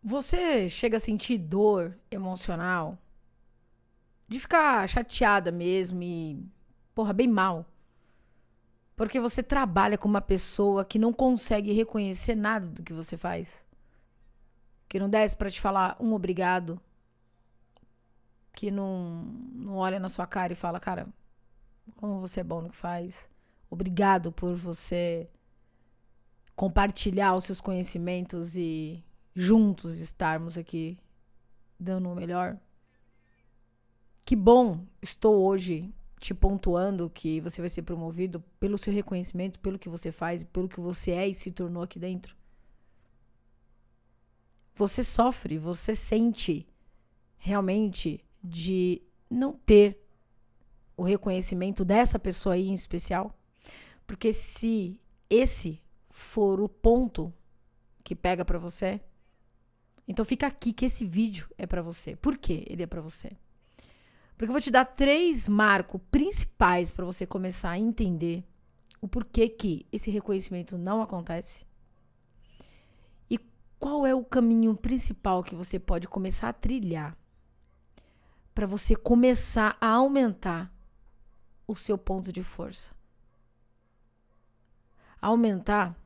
Você chega a sentir dor emocional de ficar chateada mesmo e, porra, bem mal. Porque você trabalha com uma pessoa que não consegue reconhecer nada do que você faz. Que não desce pra te falar um obrigado. Que não olha na sua cara e fala, cara, como você é bom no que faz. Obrigado por você compartilhar os seus conhecimentos e juntos estarmos aqui dando o melhor. Que bom, estou hoje te pontuando que você vai ser promovido pelo seu reconhecimento, pelo que você faz, pelo que você é e se tornou aqui dentro. Você sofre, você sente realmente de não ter o reconhecimento dessa pessoa aí em especial. Porque se esse for o ponto que pega pra você, então fica aqui que esse vídeo é pra você. Por que ele é pra você? Porque eu vou te dar 3 marcos principais para você começar a entender o porquê que esse reconhecimento não acontece e qual é o caminho principal que você pode começar a trilhar para você começar a aumentar o seu ponto de força. Aumentar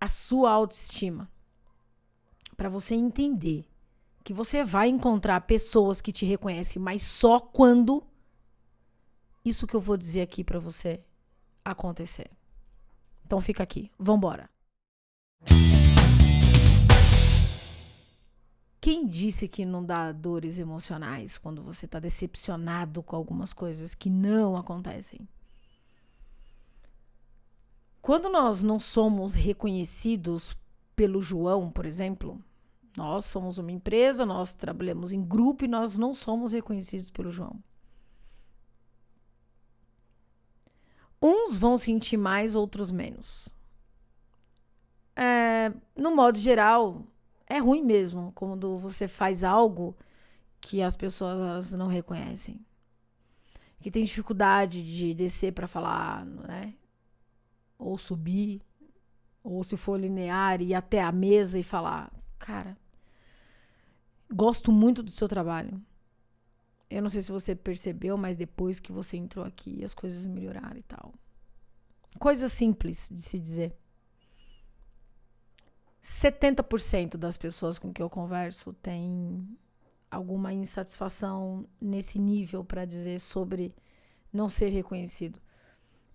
a sua autoestima. Para você entender que você vai encontrar pessoas que te reconhecem, mas só quando isso que eu vou dizer aqui para você acontecer. Então fica aqui, vambora. Quem disse que não dá dores emocionais quando você está decepcionado com algumas coisas que não acontecem? Quando nós não somos reconhecidos pelo João, por exemplo, nós somos uma empresa, nós trabalhamos em grupo e nós não somos reconhecidos pelo João. Uns vão sentir mais, outros menos. No modo geral, é ruim mesmo quando você faz algo que as pessoas não reconhecem. Que tem dificuldade de descer para falar, né? Ou subir, ou se for linear, ir até a mesa e falar, cara, gosto muito do seu trabalho. Eu não sei se você percebeu, mas depois que você entrou aqui, as coisas melhoraram e tal. Coisa simples de se dizer. 70% das pessoas com que eu converso têm alguma insatisfação nesse nível para dizer sobre não ser reconhecido.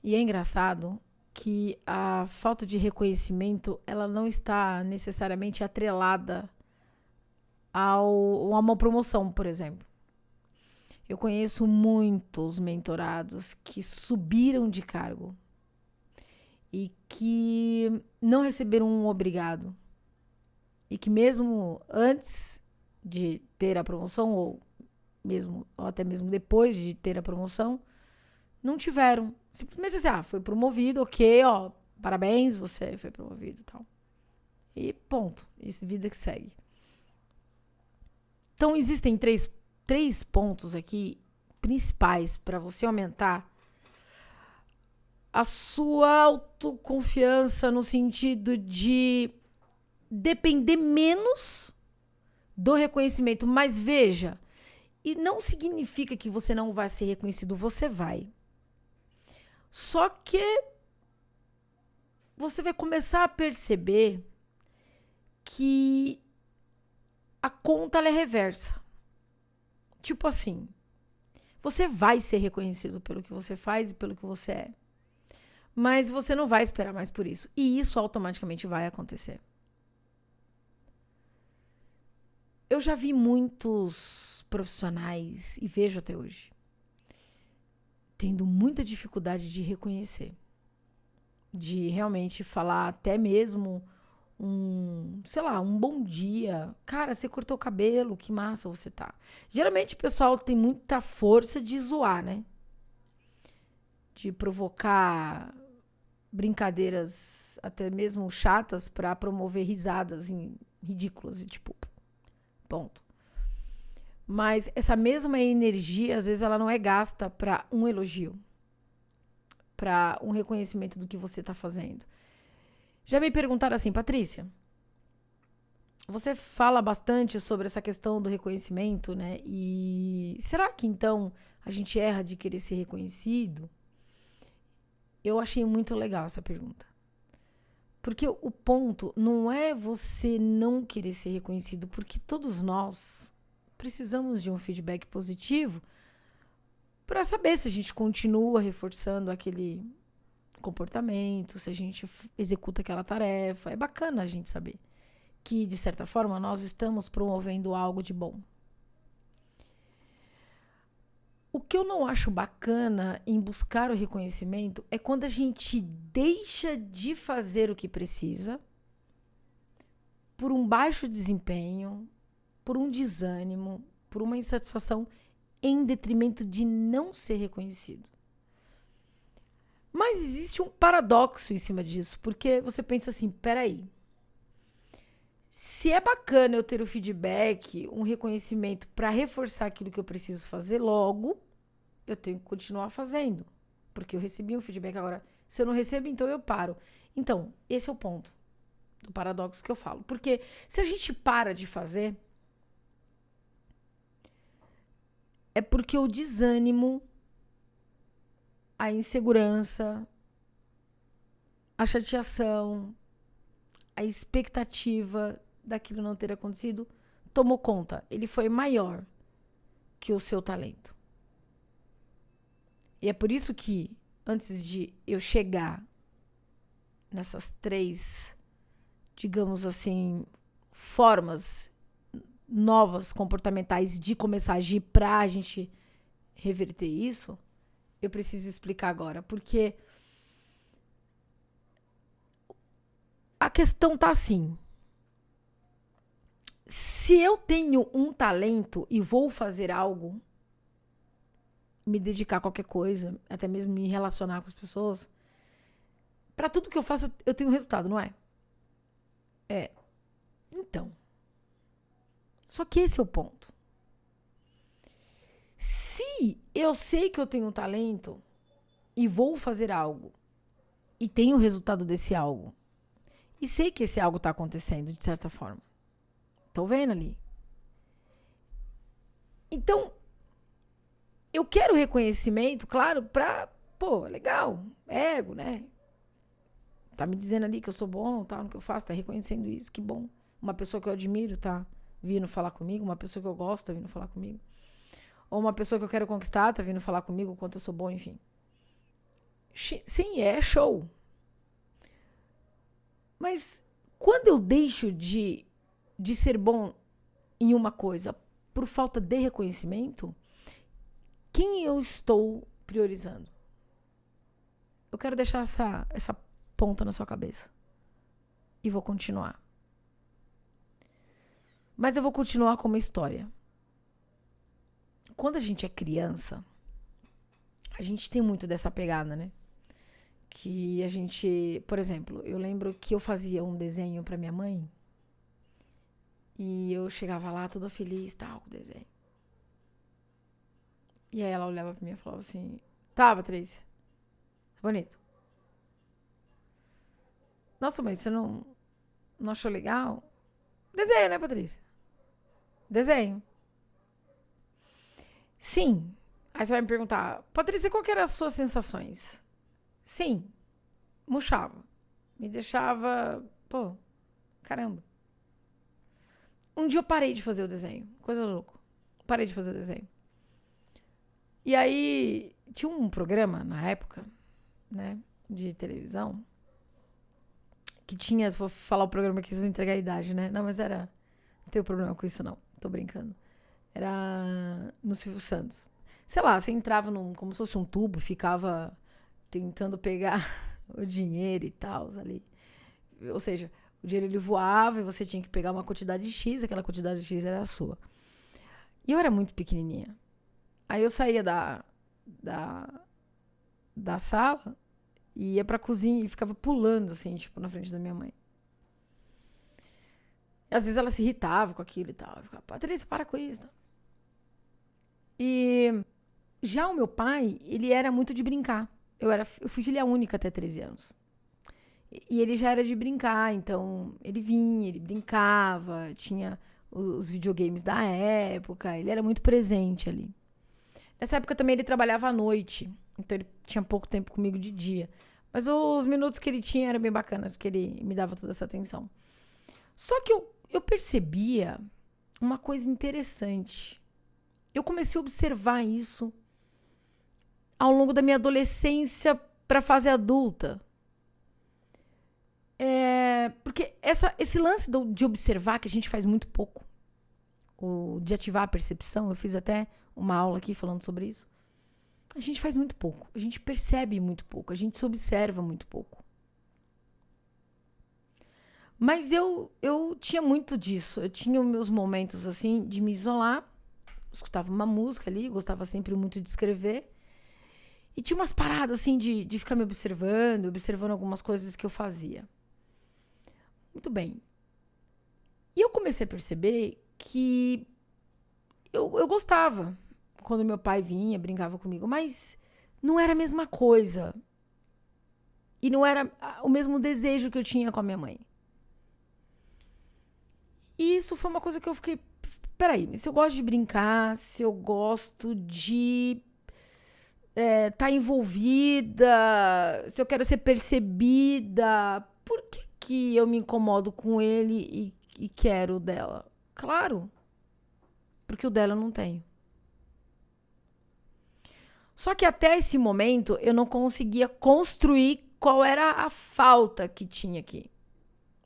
E é engraçado que a falta de reconhecimento ela não está necessariamente atrelada a uma promoção, por exemplo. Eu conheço muitos mentorados que subiram de cargo e que não receberam um obrigado. E que mesmo antes de ter a promoção, ou até mesmo depois de ter a promoção, não tiveram. Simplesmente assim, foi promovido, ok, ó, parabéns, você foi promovido e tal. E ponto. Isso, vida que segue. Então, existem três pontos aqui principais para você aumentar a sua autoconfiança no sentido de depender menos do reconhecimento. Mas veja, e não significa que você não vai ser reconhecido, você vai. Só que você vai começar a perceber que a conta ela é reversa. Tipo assim, você vai ser reconhecido pelo que você faz e pelo que você é. Mas você não vai esperar mais por isso. E isso automaticamente vai acontecer. Eu já vi muitos profissionais, e vejo até hoje, tendo muita dificuldade de reconhecer. De realmente falar até mesmo um bom dia. Cara, você cortou o cabelo, que massa você tá. Geralmente o pessoal tem muita força de zoar, né? De provocar brincadeiras até mesmo chatas para promover risadas ridículas e tipo, ponto. Mas essa mesma energia, às vezes, ela não é gasta para um elogio, para um reconhecimento do que você tá fazendo. Já me perguntaram assim, Patrícia, Você fala bastante sobre essa questão do reconhecimento, né? E será que então a gente erra de querer ser reconhecido? Eu achei muito legal essa pergunta. Porque o ponto não é você não querer ser reconhecido, porque todos nós precisamos de um feedback positivo para saber se a gente continua reforçando aquele comportamento, se a gente executa aquela tarefa. É bacana a gente saber que, de certa forma, nós estamos promovendo algo de bom. O que eu não acho bacana em buscar o reconhecimento é quando a gente deixa de fazer o que precisa por um baixo desempenho, por um desânimo, por uma insatisfação em detrimento de não ser reconhecido. Mas existe um paradoxo em cima disso, porque você pensa assim, peraí, se é bacana eu ter o feedback, um reconhecimento para reforçar aquilo que eu preciso fazer, logo eu tenho que continuar fazendo, porque eu recebi um feedback. Agora, se eu não recebo, então eu paro. Então, esse é o ponto do paradoxo que eu falo. Porque se a gente para de fazer, é porque o desânimo, a insegurança, a chateação, a expectativa daquilo não ter acontecido tomou conta. Ele foi maior que o seu talento. E é por isso que, antes de eu chegar nessas 3, digamos assim, formas novas comportamentais de começar a agir para a gente reverter isso, eu preciso explicar agora. Porque a questão tá assim. Se eu tenho um talento e vou fazer algo, me dedicar a qualquer coisa, até mesmo me relacionar com as pessoas, para tudo que eu faço, eu tenho resultado, não é? Então. Só que esse é o ponto. Se eu sei que eu tenho um talento e vou fazer algo e tenho o resultado desse algo, e sei que esse algo está acontecendo de certa forma, tô vendo ali. Então, eu quero reconhecimento, claro, pra, legal, ego, né? Tá me dizendo ali que eu sou bom, tá, no que eu faço, tá reconhecendo isso, que bom. Uma pessoa que eu admiro tá vindo falar comigo, uma pessoa que eu gosto tá vindo falar comigo. Ou uma pessoa que eu quero conquistar tá vindo falar comigo o quanto eu sou bom, enfim. Sim, é show. Mas quando eu deixo de ser bom em uma coisa por falta de reconhecimento, quem eu estou priorizando? Eu quero deixar essa ponta na sua cabeça. E vou continuar. Mas eu vou continuar com uma história. Quando a gente é criança, a gente tem muito dessa pegada, né? Que a gente, por exemplo, eu lembro que eu fazia um desenho pra minha mãe e eu chegava lá toda feliz, tal, com o desenho. E aí ela olhava pra mim e falava assim, tá, Patrícia, tá bonito. Nossa, mas você não achou legal? Desenho, né, Patrícia? Desenho. Sim. Aí você vai me perguntar, Patrícia, qual que eram as suas sensações? Sim, murchava. Me deixava, caramba. Um dia eu parei de fazer o desenho. Coisa louca. Parei de fazer o desenho. E aí, tinha um programa na época, né, de televisão, que tinha, se for falar o programa aqui, vocês vão entregar a idade, né? Não, mas era, não tenho problema com isso não, tô brincando. Era no Silvio Santos. Sei lá, você entrava como se fosse um tubo, ficava tentando pegar o dinheiro e tal ali. Ou seja, o dinheiro ele voava e você tinha que pegar uma quantidade X, aquela quantidade X era a sua. E eu era muito pequenininha. Aí eu saía da sala e ia pra cozinha e ficava pulando assim, tipo, na frente da minha mãe. E às vezes ela se irritava com aquilo e tal. Eu ficava, Patrícia, para com isso. E já o meu pai, ele era muito de brincar. Eu fui filha única até 13 anos. E ele já era de brincar, então ele vinha, ele brincava, tinha os videogames da época, ele era muito presente ali. Nessa época também ele trabalhava à noite, então ele tinha pouco tempo comigo de dia. Mas os minutos que ele tinha eram bem bacanas, porque ele me dava toda essa atenção. Só que eu percebia uma coisa interessante. Eu comecei a observar isso ao longo da minha adolescência para a fase adulta. Porque esse lance de observar, que a gente faz muito pouco, de ativar a percepção, eu fiz até uma aula aqui falando sobre isso. A gente faz muito pouco, a gente percebe muito pouco, a gente se observa muito pouco. Mas eu tinha muito disso, eu tinha meus momentos assim de me isolar, escutava uma música ali, gostava sempre muito de escrever, e tinha umas paradas assim de ficar me observando algumas coisas que eu fazia. Muito bem. E eu comecei a perceber que eu gostava quando meu pai vinha, brincava comigo, mas não era a mesma coisa. E não era o mesmo desejo que eu tinha com a minha mãe. E isso foi uma coisa que eu fiquei... Peraí, se eu gosto de brincar, se eu gosto de tá envolvida, se eu quero ser percebida, por que eu me incomodo com ele e quero o dela? Claro, porque o dela eu não tenho. Só que até esse momento eu não conseguia construir qual era a falta que tinha aqui.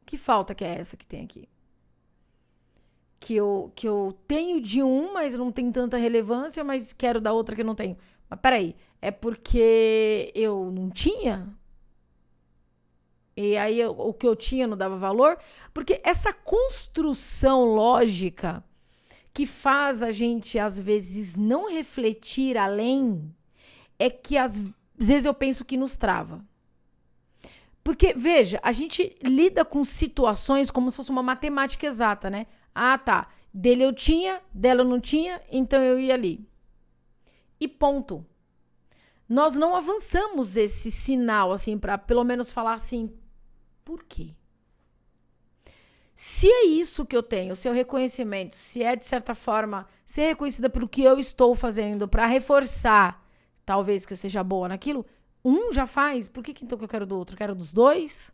Que falta que é essa que tem aqui? Que eu tenho de um, mas não tem tanta relevância, mas quero da outra que eu não tenho. Mas peraí, é porque eu não tinha? E aí o que eu tinha não dava valor? Porque essa construção lógica que faz a gente, às vezes, não refletir além, é que às vezes eu penso que nos trava. Porque, veja, a gente lida com situações como se fosse uma matemática exata, né? Ah, tá. Dele eu tinha, dela eu não tinha, então eu ia ali. E ponto. Nós não avançamos esse sinal, assim, para pelo menos falar assim, por quê? Se é isso que eu tenho, se é o reconhecimento, se é, de certa forma, ser reconhecida pelo que eu estou fazendo para reforçar, talvez que eu seja boa naquilo, um já faz, por que então que eu quero do outro? Eu quero dos dois?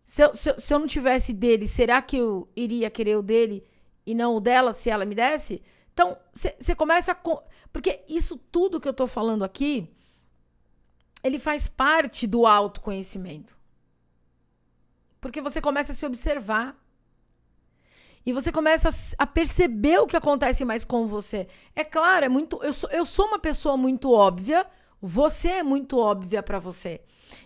Se eu não tivesse dele, será que eu iria querer o dele e não o dela se ela me desse? Então, você começa a... Porque isso tudo que eu tô falando aqui, ele faz parte do autoconhecimento. Porque você começa a se observar. E você começa a perceber o que acontece mais com você. É claro, eu sou uma pessoa muito óbvia, você é muito óbvia para você.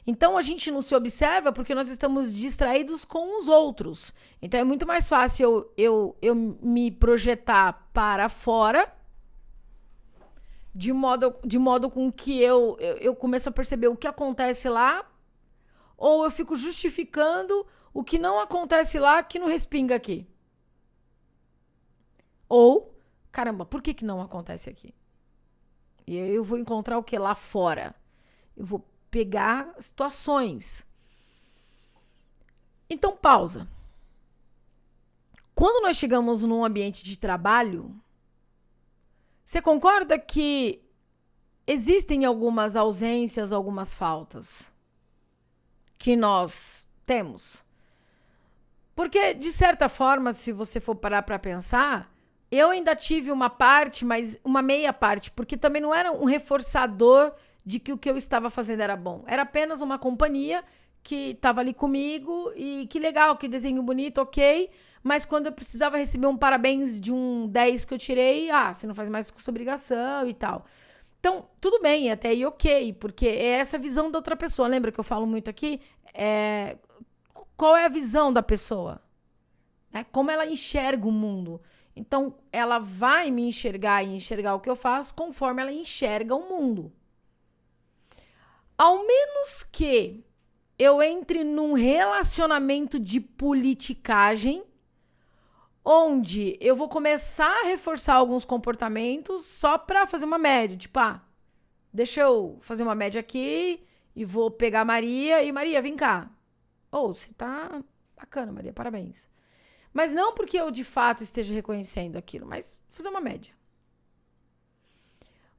Então a gente não se observa porque nós estamos distraídos com os outros. Então é muito mais fácil eu me projetar para fora de modo com que eu começo a perceber o que acontece lá, ou eu fico justificando o que não acontece lá que não respinga aqui. Ou, caramba, por que não acontece aqui? E aí eu vou encontrar o que lá fora? Eu vou pegar situações. Então, pausa. Quando nós chegamos num ambiente de trabalho, você concorda que existem algumas ausências, algumas faltas que nós temos? Porque, de certa forma, se você for parar para pensar, eu ainda tive uma parte, mas uma meia parte, porque também não era um reforçador de que o que eu estava fazendo era bom. Era apenas uma companhia que estava ali comigo e que legal, que desenho bonito, ok. Mas quando eu precisava receber um parabéns de um 10 que eu tirei, você não faz mais com sua obrigação e tal. Então, tudo bem, até aí ok, porque é essa visão da outra pessoa. Lembra que eu falo muito aqui? Qual é a visão da pessoa? Como ela enxerga o mundo? Então, ela vai me enxergar e enxergar o que eu faço conforme ela enxerga o mundo. Ao menos que eu entre num relacionamento de politicagem, onde eu vou começar a reforçar alguns comportamentos só para fazer uma média. Tipo, deixa eu fazer uma média aqui e vou pegar a Maria e Maria, vem cá. Você tá bacana, Maria, parabéns. Mas não porque eu de fato esteja reconhecendo aquilo, mas fazer uma média.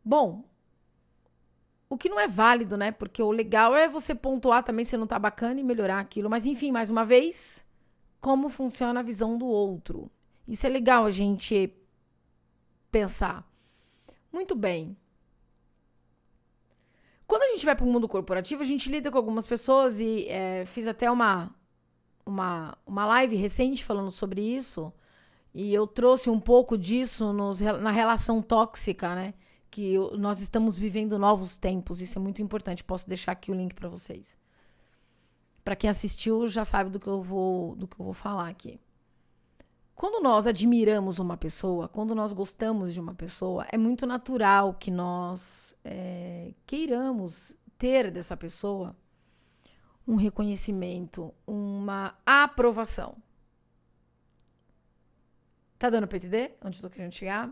Bom, o que não é válido, né? Porque o legal é você pontuar também se não tá bacana e melhorar aquilo. Mas enfim, mais uma vez, como funciona a visão do outro. Isso é legal a gente pensar. Muito bem. Quando a gente vai para o mundo corporativo, a gente lida com algumas pessoas e fiz até uma live recente falando sobre isso. E eu trouxe um pouco disso na relação tóxica, né? Que nós estamos vivendo novos tempos. Isso é muito importante. Posso deixar aqui o link para vocês. Para quem assistiu já sabe do que eu vou falar aqui. Quando nós admiramos uma pessoa, quando nós gostamos de uma pessoa, é muito natural que nós queiramos ter dessa pessoa um reconhecimento, uma aprovação. Tá dando para entender onde eu tô querendo chegar?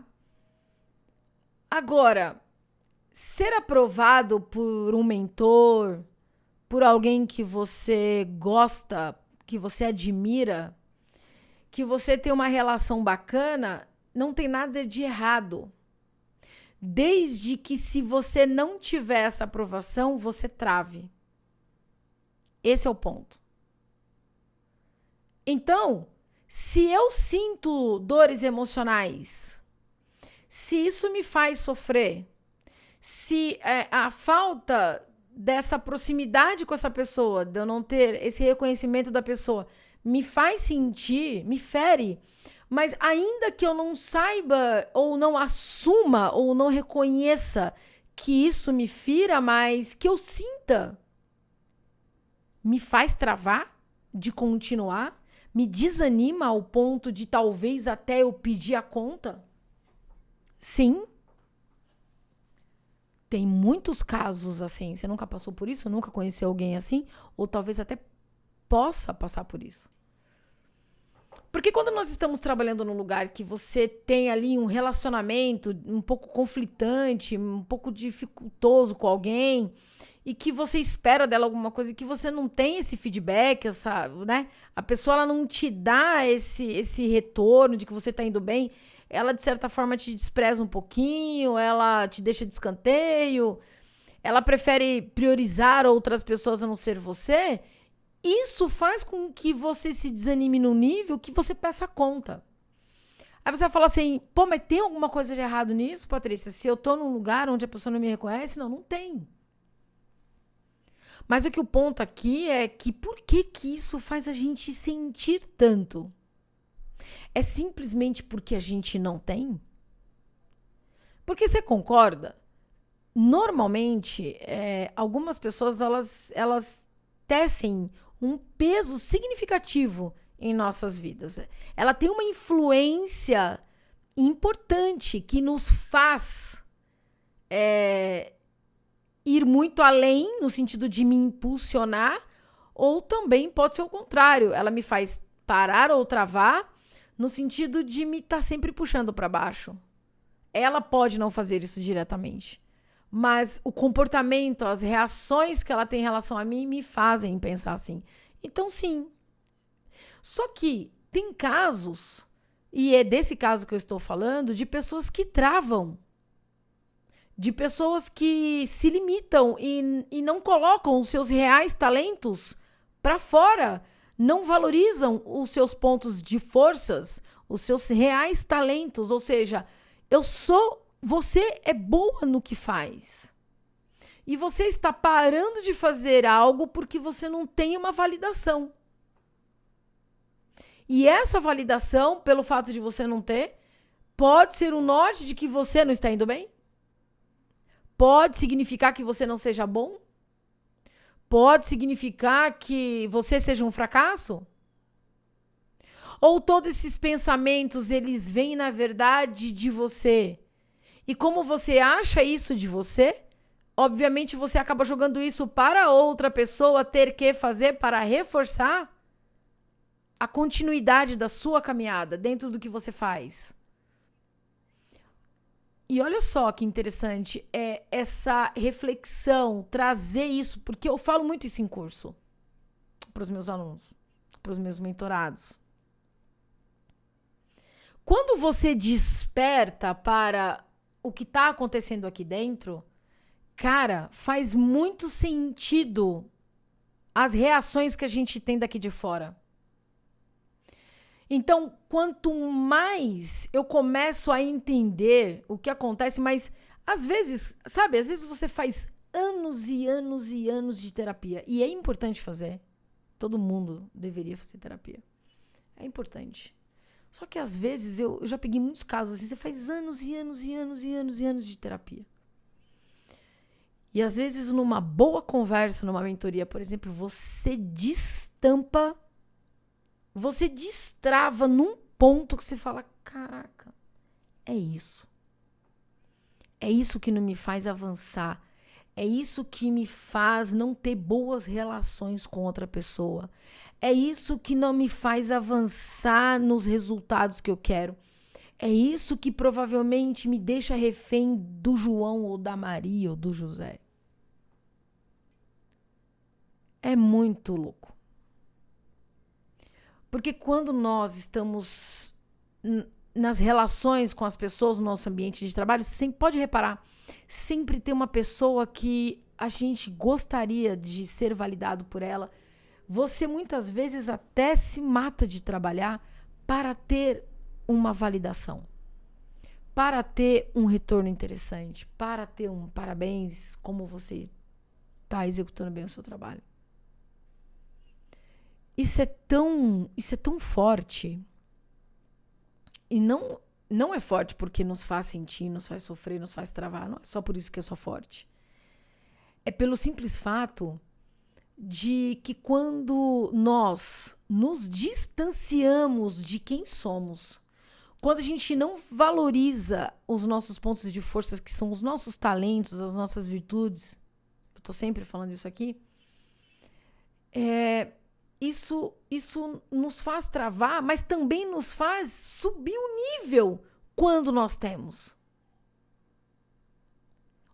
Agora, ser aprovado por um mentor, por alguém que você gosta, que você admira, que você tem uma relação bacana, não tem nada de errado. Desde que se você não tiver essa aprovação, você trave. Esse é o ponto. Então, se eu sinto dores emocionais, se isso me faz sofrer, se a falta dessa proximidade com essa pessoa, de eu não ter esse reconhecimento da pessoa, me faz sentir, me fere, mas ainda que eu não saiba, ou não assuma, ou não reconheça que isso me fira, mas que eu sinta, me faz travar de continuar, me desanima ao ponto de talvez até eu pedir a conta? Sim. Tem muitos casos assim. Você nunca passou por isso? Nunca conheceu alguém assim? Ou talvez até possa passar por isso. Porque quando nós estamos trabalhando num lugar que você tem ali um relacionamento um pouco conflitante, um pouco dificultoso com alguém, e que você espera dela alguma coisa, e que você não tem esse feedback, né? A pessoa ela não te dá esse retorno de que você está indo bem, ela de certa forma te despreza um pouquinho, ela te deixa de escanteio, ela prefere priorizar outras pessoas a não ser você. Isso faz com que você se desanime num nível que você peça conta. Aí você vai falar assim, mas tem alguma coisa de errado nisso, Patrícia? Se eu tô num lugar onde a pessoa não me reconhece? Não tem. Mas o ponto aqui é que por que isso faz a gente sentir tanto? É simplesmente porque a gente não tem? Porque você concorda? Normalmente, algumas pessoas, elas tecem um peso significativo em nossas vidas. Ela tem uma influência importante que nos faz ir muito além, no sentido de me impulsionar, ou também pode ser o contrário. Ela me faz parar ou travar, no sentido de me estar sempre puxando para baixo. Ela pode não fazer isso diretamente, mas o comportamento, as reações que ela tem em relação a mim me fazem pensar assim. Então, sim. Só que tem casos, e é desse caso que eu estou falando, de pessoas que travam, de pessoas que se limitam e não colocam os seus reais talentos para fora, não valorizam os seus pontos de forças, os seus reais talentos, ou seja, você é boa no que faz. E você está parando de fazer algo porque você não tem uma validação. E essa validação, pelo fato de você não ter, pode ser um norte de que você não está indo bem? Pode significar que você não seja bom? Pode significar que você seja um fracasso? Ou todos esses pensamentos, eles vêm, na verdade, de você? E como você acha isso de você, obviamente você acaba jogando isso para outra pessoa ter que fazer para reforçar a continuidade da sua caminhada dentro do que você faz. E olha só que interessante, essa reflexão, trazer isso, porque eu falo muito isso em curso, para os meus alunos, para os meus mentorados. Quando você desperta para o que está acontecendo aqui dentro, cara, faz muito sentido as reações que a gente tem daqui de fora. Então, quanto mais eu começo a entender o que acontece, mas às vezes, sabe, às vezes você faz anos e anos e anos de terapia. E é importante fazer. Todo mundo deveria fazer terapia. É importante. Só que às vezes eu já peguei muitos casos assim, você faz anos e anos e anos e anos e anos de terapia. E às vezes numa boa conversa, numa mentoria, por exemplo, você destampa, você destrava num ponto que você fala, caraca, é isso. É isso que não me faz avançar. É isso que me faz não ter boas relações com outra pessoa. É isso que não me faz avançar nos resultados que eu quero. É isso que provavelmente me deixa refém do João ou da Maria ou do José. É muito louco. Porque quando nós estamos nas relações com as pessoas no nosso ambiente de trabalho, sempre pode reparar, sempre tem uma pessoa que a gente gostaria de ser validado por ela. Você muitas vezes até se mata de trabalhar para ter uma validação, para ter um retorno interessante, para ter um parabéns, como você está executando bem o seu trabalho. Isso é tão forte. E não é forte porque nos faz sentir, nos faz sofrer, nos faz travar. Não é só por isso que é só forte. É pelo simples fato de que quando nós nos distanciamos de quem somos, quando a gente não valoriza os nossos pontos de força, que são os nossos talentos, as nossas virtudes, eu tô sempre falando isso aqui, isso nos faz travar, mas também nos faz subir o nível quando nós temos.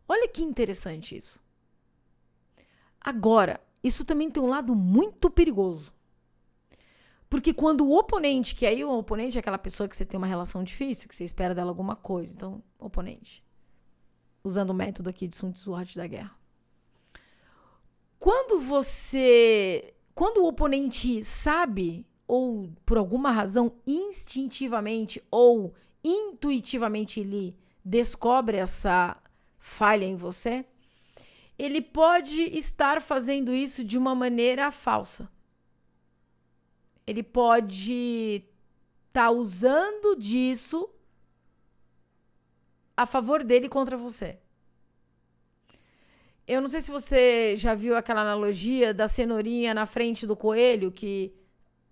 Olha que interessante isso. Agora, isso também tem um lado muito perigoso. Porque quando o oponente, que aí o oponente é aquela pessoa que você tem uma relação difícil, que você espera dela alguma coisa, então, oponente. Usando o método aqui de Sun Tzu, Arte da Guerra. Quando o oponente sabe, ou por alguma razão, instintivamente ou intuitivamente ele descobre essa falha em você, ele pode estar fazendo isso de uma maneira falsa. Ele pode estar usando disso a favor dele contra você. Eu não sei se você já viu aquela analogia da cenourinha na frente do coelho, que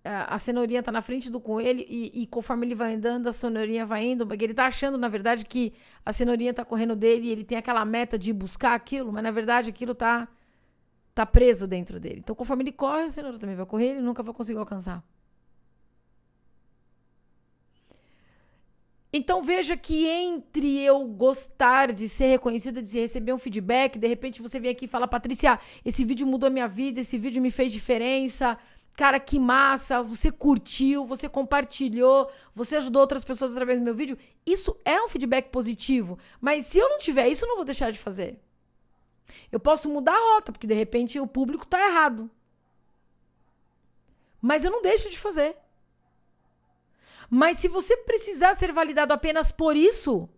a cenourinha tá na frente do coelho e conforme ele vai andando, a cenourinha vai indo, porque ele tá achando, na verdade, que a cenourinha tá correndo dele e ele tem aquela meta de buscar aquilo, mas na verdade aquilo tá preso dentro dele. Então, conforme ele corre, a cenoura também vai correr e ele nunca vai conseguir alcançar. Então, veja que entre eu gostar de ser reconhecida, de receber um feedback, de repente você vem aqui e fala, Patrícia, esse vídeo mudou a minha vida, esse vídeo me fez diferença, cara, que massa, você curtiu, você compartilhou, você ajudou outras pessoas através do meu vídeo. Isso é um feedback positivo, mas se eu não tiver isso, eu não vou deixar de fazer. Eu posso mudar a rota, porque de repente o público está errado. Mas eu não deixo de fazer. Mas se você precisar ser validado apenas por isso,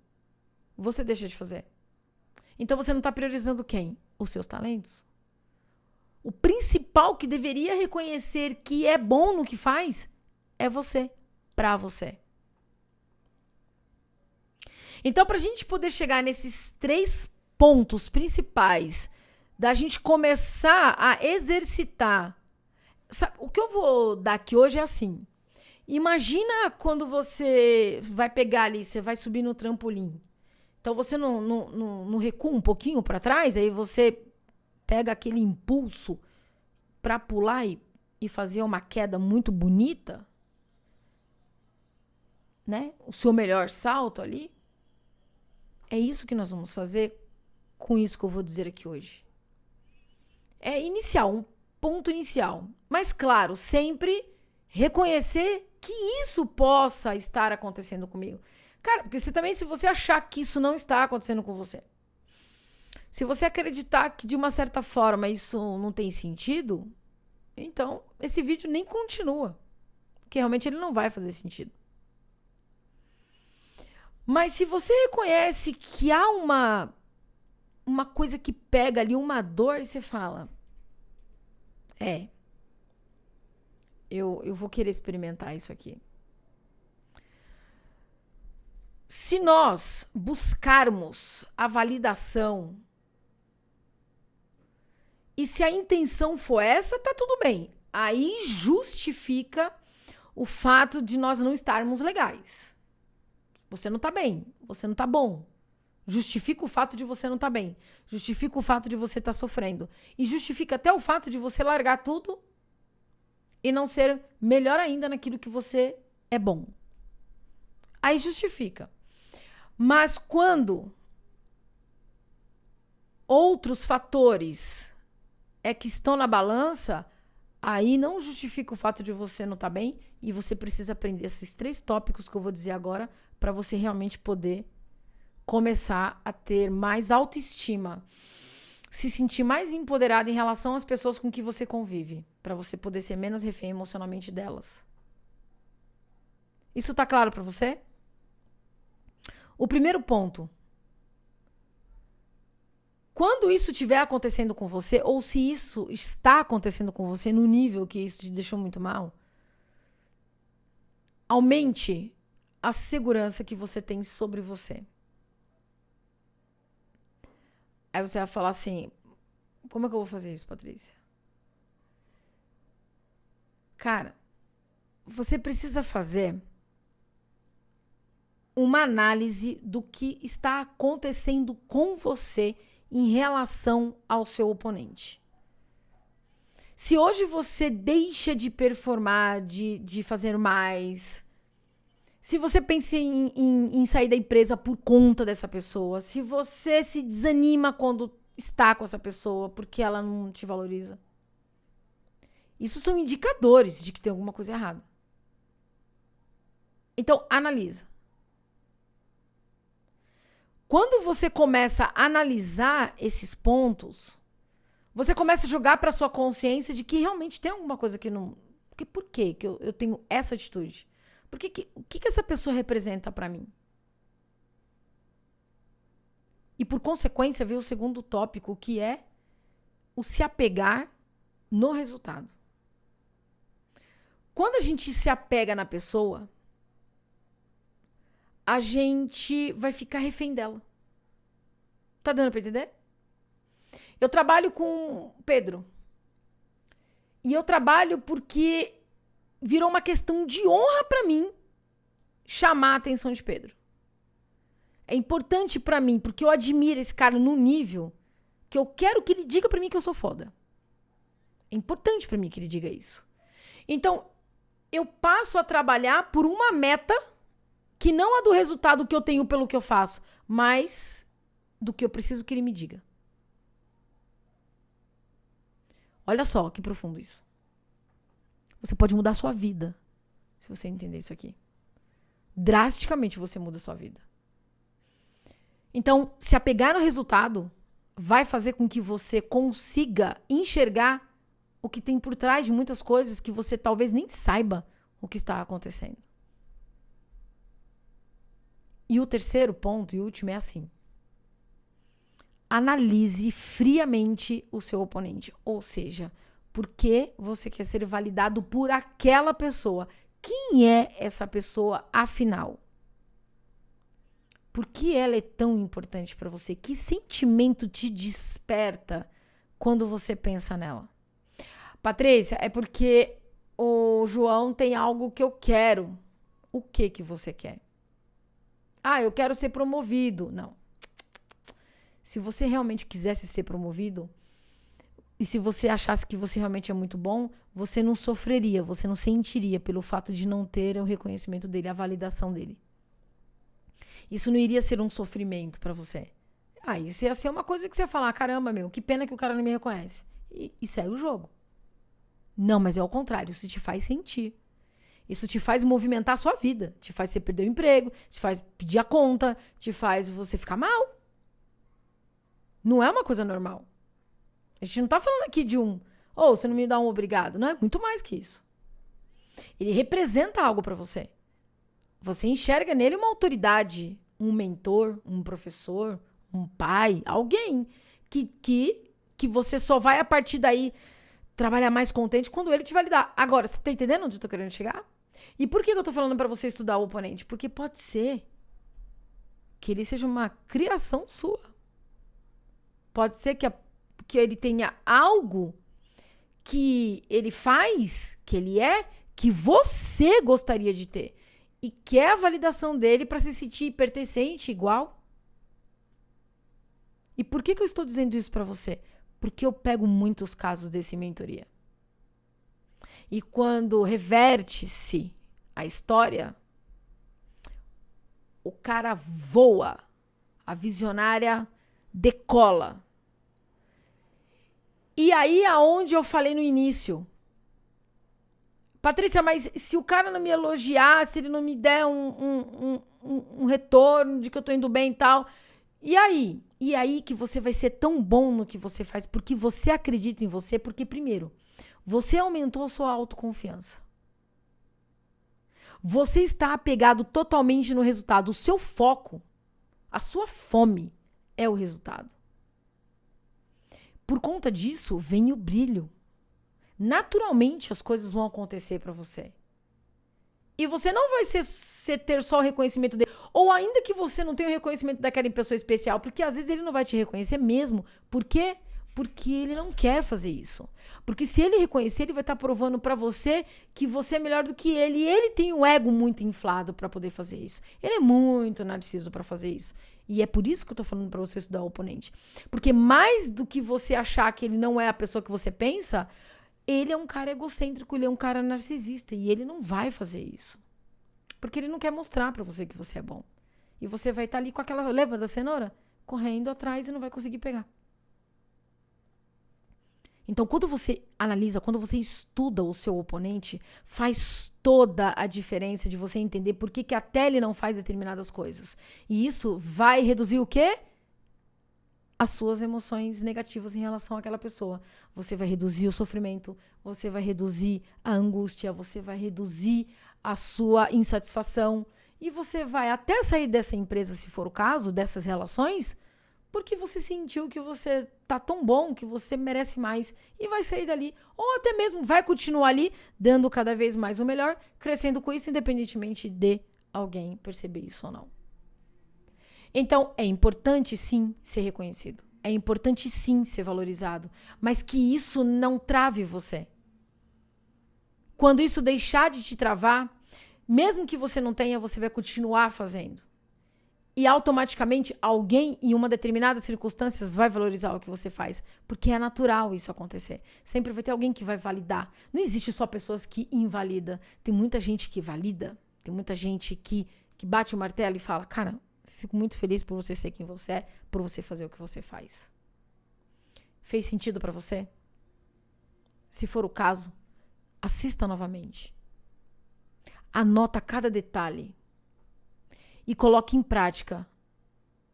você deixa de fazer. Então você não está priorizando quem? Os seus talentos. O principal que deveria reconhecer que é bom no que faz é você, pra você. Então, pra gente poder chegar nesses 3 pontos principais da gente começar a exercitar. Sabe, o que eu vou dar aqui hoje é assim. Imagina quando você vai pegar ali, você vai subir no trampolim. Então você não recua um pouquinho para trás, aí você pega aquele impulso para pular e fazer uma queda muito bonita, né? O seu melhor salto ali. É isso que nós vamos fazer com isso que eu vou dizer aqui hoje. É inicial, um ponto inicial. Mas, claro, sempre reconhecer que isso possa estar acontecendo comigo. Cara, porque se você achar que isso não está acontecendo com você, se você acreditar que de uma certa forma isso não tem sentido, então esse vídeo nem continua. Porque realmente ele não vai fazer sentido. Mas se você reconhece que há uma coisa que pega ali, uma dor, e você fala, eu vou querer experimentar isso aqui. Se nós buscarmos a validação, e se a intenção for essa, tá tudo bem. Aí justifica o fato de nós não estarmos legais. Você não tá bem, você não tá bom. Justifica o fato de você não tá bem. Justifica o fato de você estar sofrendo. E justifica até o fato de você largar tudo e não ser melhor ainda naquilo que você é bom. Aí justifica. Mas quando outros fatores que estão na balança, aí não justifica o fato de você não estar bem e você precisa aprender esses 3 tópicos que eu vou dizer agora para você realmente poder começar a ter mais autoestima, se sentir mais empoderado em relação às pessoas com que você convive, para você poder ser menos refém emocionalmente delas. Isso tá claro para você? O primeiro ponto. Quando isso estiver acontecendo com você, ou se isso está acontecendo com você no nível que isso te deixou muito mal, aumente a segurança que você tem sobre você. Aí você vai falar assim, como é que eu vou fazer isso, Patrícia? Cara, você precisa fazer uma análise do que está acontecendo com você em relação ao seu oponente. Se hoje você deixa de performar, de fazer mais, se você pensa em sair da empresa por conta dessa pessoa, se você se desanima quando está com essa pessoa porque ela não te valoriza, isso são indicadores de que tem alguma coisa errada. Então, analisa. Quando você começa a analisar esses pontos, você começa a jogar para sua consciência de que realmente tem alguma coisa que não... Por quê que eu tenho essa atitude? O que essa pessoa representa para mim? E por consequência veio o segundo tópico, que é o se apegar no resultado. Quando a gente se apega na pessoa, a gente vai ficar refém dela. Tá dando pra entender? Eu trabalho com o Pedro. E eu trabalho porque virou uma questão de honra pra mim chamar a atenção de Pedro. É importante pra mim, porque eu admiro esse cara num nível que eu quero que ele diga pra mim que eu sou foda. É importante pra mim que ele diga isso. Então, eu passo a trabalhar por uma meta que não é do resultado que eu tenho pelo que eu faço, mas do que eu preciso que ele me diga. Olha só que profundo isso. Você pode mudar a sua vida se você entender isso aqui. Drasticamente você muda a sua vida. Então, se apegar no resultado vai fazer com que você consiga enxergar o que tem por trás de muitas coisas que você talvez nem saiba o que está acontecendo. E o terceiro ponto e último é assim. Analise friamente o seu oponente. Ou seja, por que você quer ser validado por aquela pessoa? Quem é essa pessoa, afinal? Por que ela é tão importante para você? Que sentimento te desperta quando você pensa nela? Patrícia, é porque o João tem algo que eu quero. O que você quer? Ah, eu quero ser promovido. Não. Se você realmente quisesse ser promovido, e se você achasse que você realmente é muito bom, você não sofreria, você não sentiria pelo fato de não ter o reconhecimento dele, a validação dele. Isso não iria ser um sofrimento pra você. Isso ia ser uma coisa que você ia falar, caramba, que pena que o cara não me reconhece. E segue o jogo. Não, mas é ao contrário, isso te faz sentir. Isso te faz movimentar a sua vida. Te faz você perder o emprego, te faz pedir a conta, te faz você ficar mal. Não é uma coisa normal. A gente não tá falando aqui de você não me dá um obrigado. Não, é muito mais que isso. Ele representa algo pra você. Você enxerga nele uma autoridade, um mentor, um professor, um pai, alguém que você só vai a partir daí trabalhar mais contente quando ele te validar. Agora, você tá entendendo onde eu tô querendo chegar? E por que eu tô falando pra você estudar o oponente? Porque pode ser que ele seja uma criação sua. Pode ser que ele tenha algo que ele faz, que ele é, que você gostaria de ter. E quer a validação dele para se sentir pertencente, igual. E por que eu estou dizendo isso para você? Porque eu pego muitos casos desse mentoria. E quando reverte-se a história, o cara voa, a visionária decola. E aí aonde eu falei no início, Patrícia, mas se o cara não me elogiar, se ele não me der um retorno de que eu tô indo bem e tal, e aí? E aí que você vai ser tão bom no que você faz, porque você acredita em você, porque primeiro, você aumentou a sua autoconfiança. Você está apegado totalmente no resultado. O seu foco, a sua fome é o resultado. Por conta disso, vem o brilho. Naturalmente, as coisas vão acontecer para você. E você não vai ter só o reconhecimento dele. Ou ainda que você não tenha o reconhecimento daquela pessoa especial, porque às vezes ele não vai te reconhecer mesmo. Por quê? Porque ele não quer fazer isso. Porque se ele reconhecer, ele vai estar provando pra você que você é melhor do que ele. E ele tem o ego muito inflado pra poder fazer isso. Ele é muito narciso pra fazer isso. E é por isso que eu tô falando pra você estudar o oponente. Porque mais do que você achar que ele não é a pessoa que você pensa, ele é um cara egocêntrico, ele é um cara narcisista. E ele não vai fazer isso. Porque ele não quer mostrar pra você que você é bom. E você vai estar ali com aquela, lembra da cenoura? Correndo atrás e não vai conseguir pegar. Então, quando você analisa, quando você estuda o seu oponente, faz toda a diferença de você entender por que até ele não faz determinadas coisas. E isso vai reduzir o quê? As suas emoções negativas em relação àquela pessoa. Você vai reduzir o sofrimento, você vai reduzir a angústia, você vai reduzir a sua insatisfação. E você vai até sair dessa empresa, se for o caso, dessas relações, porque você sentiu que você tá tão bom, que você merece mais e vai sair dali. Ou até mesmo vai continuar ali, dando cada vez mais o melhor, crescendo com isso, independentemente de alguém perceber isso ou não. Então, é importante sim ser reconhecido. É importante sim ser valorizado. Mas que isso não trave você. Quando isso deixar de te travar, mesmo que você não tenha, você vai continuar fazendo. E automaticamente alguém em uma determinada circunstância vai valorizar o que você faz. Porque é natural isso acontecer. Sempre vai ter alguém que vai validar. Não existe só pessoas que invalidam. Tem muita gente que valida. Tem muita gente que bate o martelo e fala, cara, fico muito feliz por você ser quem você é, por você fazer o que você faz. Fez sentido pra você? Se for o caso, assista novamente. Anota cada detalhe. E coloque em prática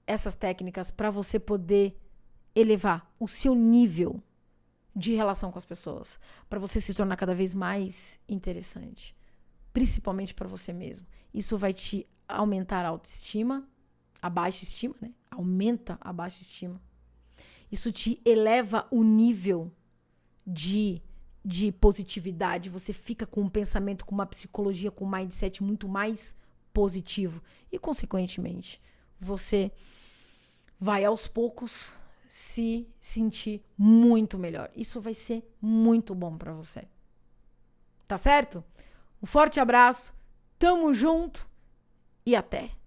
essas técnicas para você poder elevar o seu nível de relação com as pessoas. Para você se tornar cada vez mais interessante. Principalmente para você mesmo. Isso vai te aumentar a autoestima, a baixa estima, né? Aumenta a baixa estima. Isso te eleva o nível de positividade. Você fica com um pensamento, com uma psicologia, com um mindset muito mais positivo. E, consequentemente, você vai aos poucos se sentir muito melhor. Isso vai ser muito bom para você. Tá certo? Um forte abraço, tamo junto e até!